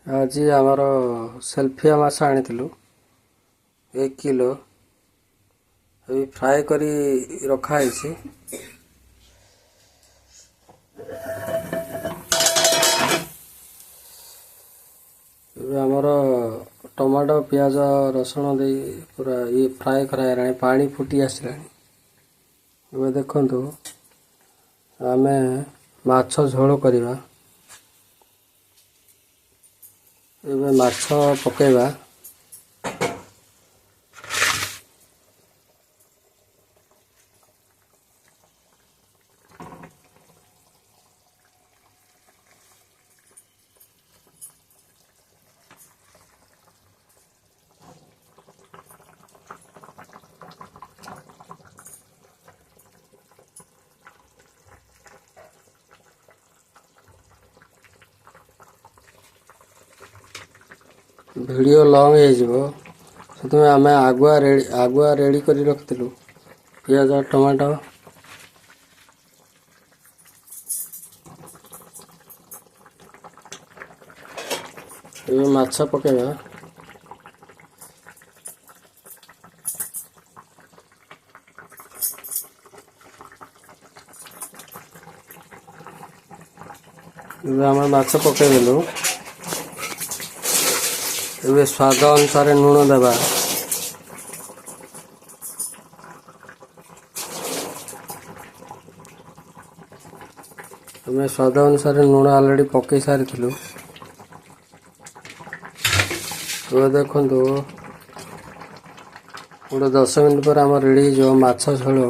ଆଜି ଆମର ସେଲଫିଆ ମାଛ ଆଣିଥିଲୁ 1 କିଲୋ। ଏବେ ଫ୍ରାଏ କରି ରଖା ହେଇଛି। ଏବେ ଆମର ଟମାଟୋ ପିଆଜ ରସୁଣ ଦେଇ ପୁରା ଫ୍ରାଏ କରାହେଲାଣି, ପାଣି ଫୁଟି ଆସିଲାଣି। ଏବେ ଦେଖନ୍ତୁ ଆମେ ମାଛ ଝୋଳ କରିବା। ଏବେ ମାଛ ପକେଇବା। ଭିଡ଼ିଓ ଲଙ୍ଗ୍ ହେଇଯିବ, ସେଥିପାଇଁ ଆମେ ଆଗୁଆ ରେଡ଼ି କରି ରଖିଥିଲୁ ପିଆଜ ଟମାଟୋ। ଏବେ ମାଛ ପକେଇବା। ଏବେ ଆମେ ମାଛ ପକେଇଦେଲୁ। ଏବେ ସ୍ୱାଦ ଅନୁସାରେ ଲୁଣ ଦେବା। ଆମେ ସ୍ୱାଦ ଅନୁସାରେ ଲୁଣ ଅଲରେଡ଼ି ପକେଇ ସାରିଥିଲୁ। ଏବେ ଦେଖନ୍ତୁ ଗୋଟେ 10 ମିନିଟ୍ ପରେ ଆମର ରେଡ଼ି ହେଇଯିବ ମାଛ ଝୋଳ।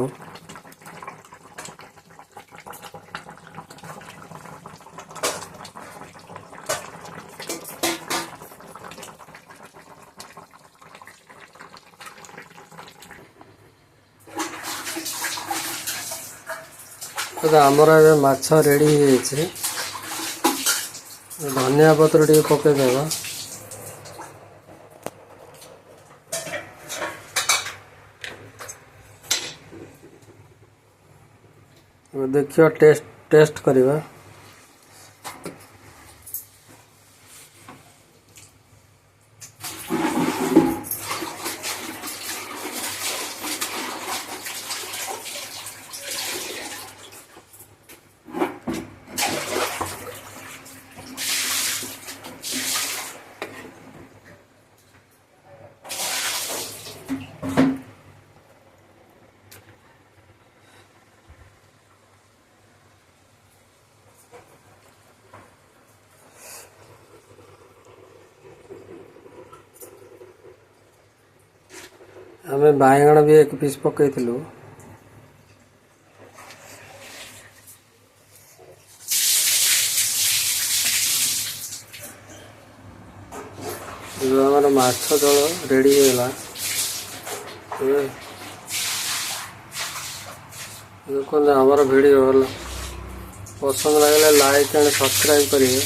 ଆମର ଏବେ ମାଛ ରେଡ଼ି ହେଇଯାଇଛି। ଧନିଆ ପତ୍ର ଟିକେ ପକେଇଦେବା। ଦେଖିବା ଟେଷ୍ଟ କରିବା। ଆମେ ବାଇଗଣ ବି 1 ପିସ୍ ପକେଇଥିଲୁ। ଏବେ ଆମର ମାଛ ଝୋଳ ରେଡ଼ି ହେଇଗଲା। ଦେଖନ୍ତୁ ଆମର ଭିଡ଼ିଓ ପସନ୍ଦ ଲାଗିଲେ ଲାଇକ୍ ଆଣ୍ଡ ସବସ୍କ୍ରାଇବ୍ କରିବେ।